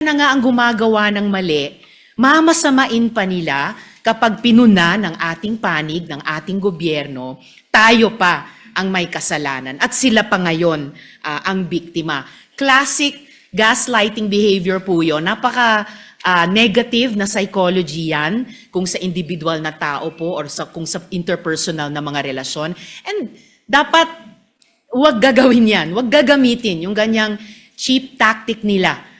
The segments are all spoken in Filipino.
na nga ang gumagawa ng mali, mamasamain pa nila kapag pinuna ng ating panig, ng ating gobyerno, tayo pa ang may kasalanan at sila pa ngayon ang biktima. Classic gaslighting behavior po yun. Napaka negative na psychology yan kung sa individual na tao po or kung sa interpersonal na mga relasyon. And dapat huwag gagawin yan, huwag gagamitin yung ganyang cheap tactic nila.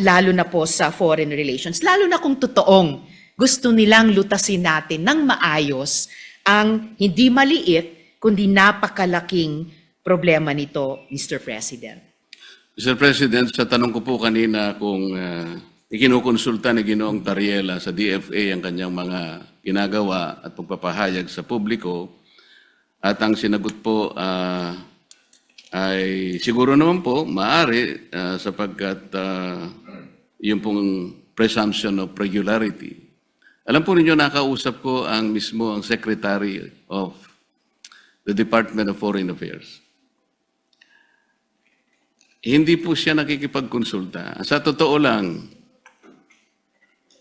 Lalo na po sa foreign relations, lalo na kung totoong gusto nilang lutasin natin ng maayos ang hindi maliit, kundi napakalaking problema nito, Mr. President. Mr. President, sa tanong ko po kanina kung ikinukonsulta ni Ginoong Tariela sa DFA ang kanyang mga ginagawa at pagpapahayag sa publiko, at ang sinagot po ay siguro naman po maaari sapagkat yung pong presumption of regularity. Alam po ninyo, nakausap ko ang mismo ang Secretary of the Department of Foreign Affairs. Hindi po siya nakikipagkonsulta. Sa totoo lang,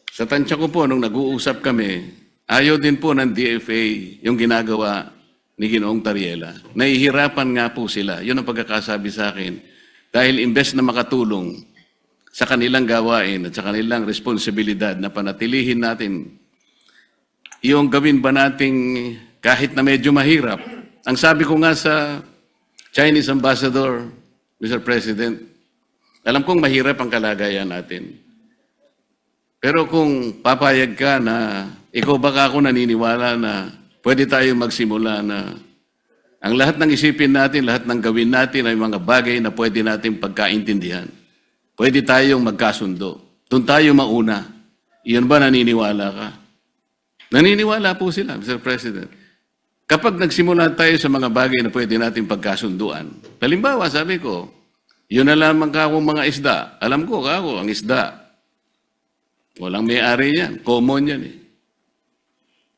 sa tansya ko po nung nag-uusap kami, ayaw din po ng DFA yung ginagawa ni Ginoong Tariela. Nahihirapan nga po sila. Yun ang pagkakasabi sa akin. Dahil imbes na makatulong sa kanilang gawain at sa kanilang responsibilidad na panatilihin natin, yung gawin ba nating kahit na medyo mahirap. Ang sabi ko nga sa Chinese Ambassador, Mr. President, alam kong mahirap ang kalagayan natin. Pero kung papayag ka na ikaw baka ako naniniwala na pwede tayo magsimula na ang lahat ng isipin natin, lahat ng gawin natin ay mga bagay na pwede natin pagkaintindihan. Pwede tayong magkasundo. Doon tayo mauna. Iyan ba naniniwala ka? Naniniwala po sila, Mr. President. Kapag nagsimula tayo sa mga bagay na pwede natin pagkasunduan, halimbawa, sabi ko, yun na lamang ka akong mga isda. Alam ko, ako, ang isda. Walang may-ari yan. Common yan eh.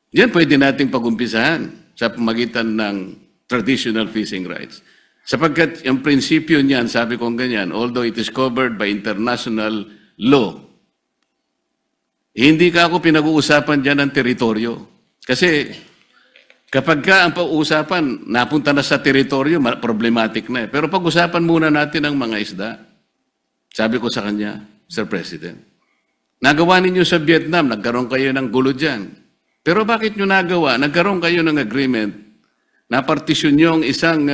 Yan pwede nating pag-umpisahan sa pamagitan ng traditional fishing rights. Sapagkat yung prinsipyo niyan, sabi kong ganyan, although it is covered by international law, hindi ka ako pinag-uusapan dyan ng teritoryo. Kasi kapag ka ang pag-uusapan, napunta na sa teritoryo, problematic na eh. Pero pag-usapan muna natin ang mga isda. Sabi ko sa kanya, Sir President, nagawa ninyo sa Vietnam, nagkaroon kayo ng gulo dyan. Pero bakit nyo nagawa? Nagkaroon kayo ng agreement na partisyon nyo ang isang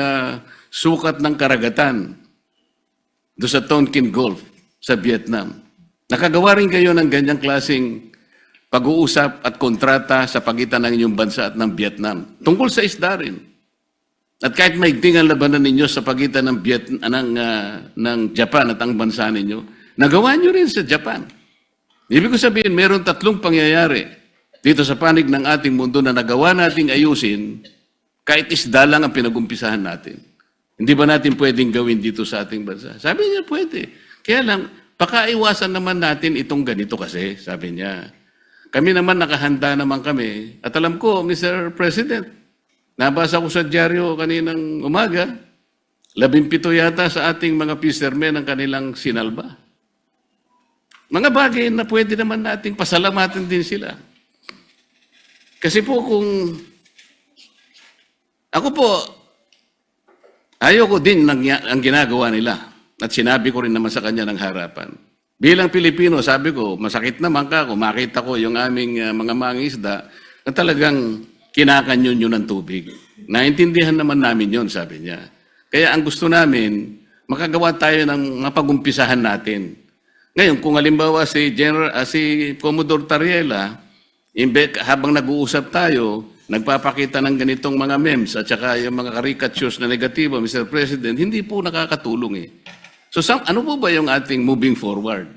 sukat ng karagatan doon sa Tonkin Gulf sa Vietnam. Nakagawa rin kayo ng ganyang klaseng pag-uusap at kontrata sa pagitan ng inyong bansa at ng Vietnam. Tungkol sa isda rin. At kahit maigting ang labanan ninyo sa pagitan ng, ng Japan at ang bansa ninyo, nagawa nyo rin sa Japan. Ibig ko sabihin, meron tatlong pangyayari dito sa panig ng ating mundo na nagawa nating ayusin kahit isda lang ang pinag-umpisahan natin. Hindi ba natin pwedeng gawin dito sa ating bansa? Sabi niya, pwede. Kaya lang, pakaiwasan naman natin itong ganito kasi, sabi niya. Kami naman nakahanda naman kami. At alam ko, Mr. President, nabasa ko sa dyaryo kaninang umaga, 17 yata sa ating mga fishermen ang kanilang sinalba. Mga bagay na pwede naman nating pasalamatan din sila. Kasi po kung ako po, ayoko din ang ginagawa nila. At sinabi ko rin naman sa kanya ng harapan. Bilang Pilipino, sabi ko, masakit naman ka kung makita ko yung aming mga mangisda na talagang kinakanyon yun ng tubig. Naintindihan naman namin yun, sabi niya. Kaya ang gusto namin, makagawa tayo ng mapag-umpisahan natin. Ngayon, kung halimbawa si Commodore Tariela, habang nag-uusap tayo, nagpapakita ng ganitong mga memes at saka yung mga caricatures na negatibo, Mr. President, hindi po nakakatulong eh. So, ano po ba yung ating moving forward?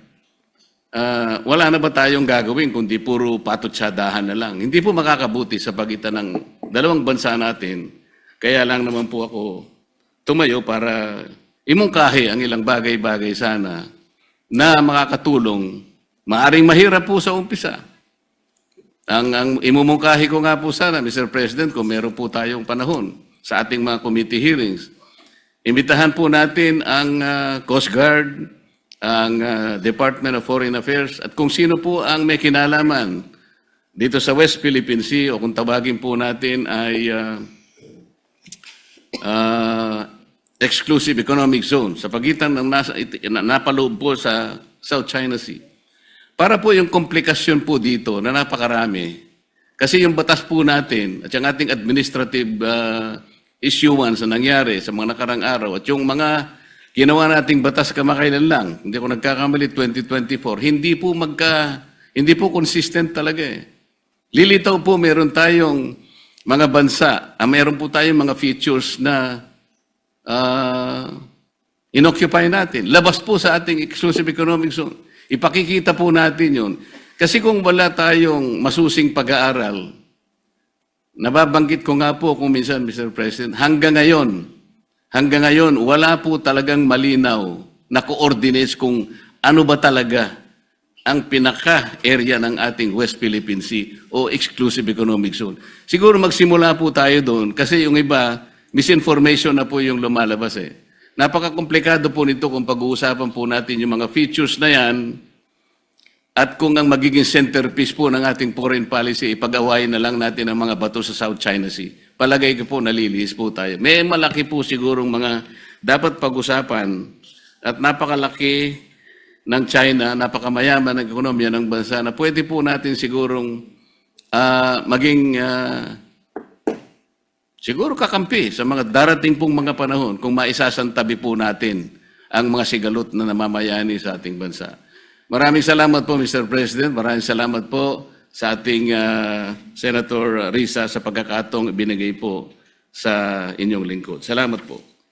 Wala na ba tayong gagawin kundi puro patutsadahan na lang? Hindi po makakabuti sa pagitan ng dalawang bansa natin. Kaya lang naman po ako tumayo para imungkahi ang ilang bagay-bagay sana na makakatulong. Maaring mahirap po sa umpisa. Ang imumungkahi ko nga po sana, Mr. President, kung meron po tayong panahon sa ating mga committee hearings, imbitahan po natin ang Coast Guard, ang Department of Foreign Affairs at kung sino po ang may kinalaman dito sa West Philippine Sea o kung tawagin po natin ay exclusive economic zone sa pagitan ng napaloob po sa South China Sea. Para po yung komplikasyon po dito na napakarami, kasi yung batas po natin at yung ating administrative issuance na nangyari sa mga nakarang araw at yung mga ginawa nating batas kamakailan lang, hindi ko nagkakamali 2024, hindi po consistent talaga eh. Lilitaw po meron tayong mga bansa, meron po tayong mga features na inoccupy natin. Labas po sa ating exclusive economic zone. Ipakikita po natin yun. Kasi kung wala tayong masusing pag-aaral, nababanggit ko nga po kung minsan, Mr. President, hanggang ngayon, wala po talagang malinaw na coordinates kung ano ba talaga ang pinaka-area ng ating West Philippine Sea o exclusive economic zone. Siguro magsimula po tayo doon kasi yung iba, misinformation na po yung lumalabas eh. Napaka-komplikado po nito kung pag-uusapan po natin yung mga features na yan at kung ang magiging centerpiece po ng ating foreign policy, ipag-awayin na lang natin ang mga bato sa South China Sea. Palagay ko po nalilihis po tayo. May malaki po sigurong mga dapat pag-usapan at napakalaki ng China, napakamayaman ng ekonomiya ng bansa na pwede po natin sigurong maging siguro kakampi sa mga darating pong mga panahon kung maisasantabi po natin ang mga sigalot na namamayani sa ating bansa. Maraming salamat po, Mr. President. Maraming salamat po sa ating Senator Risa sa pagkakataong binigay po sa inyong lingkod. Salamat po.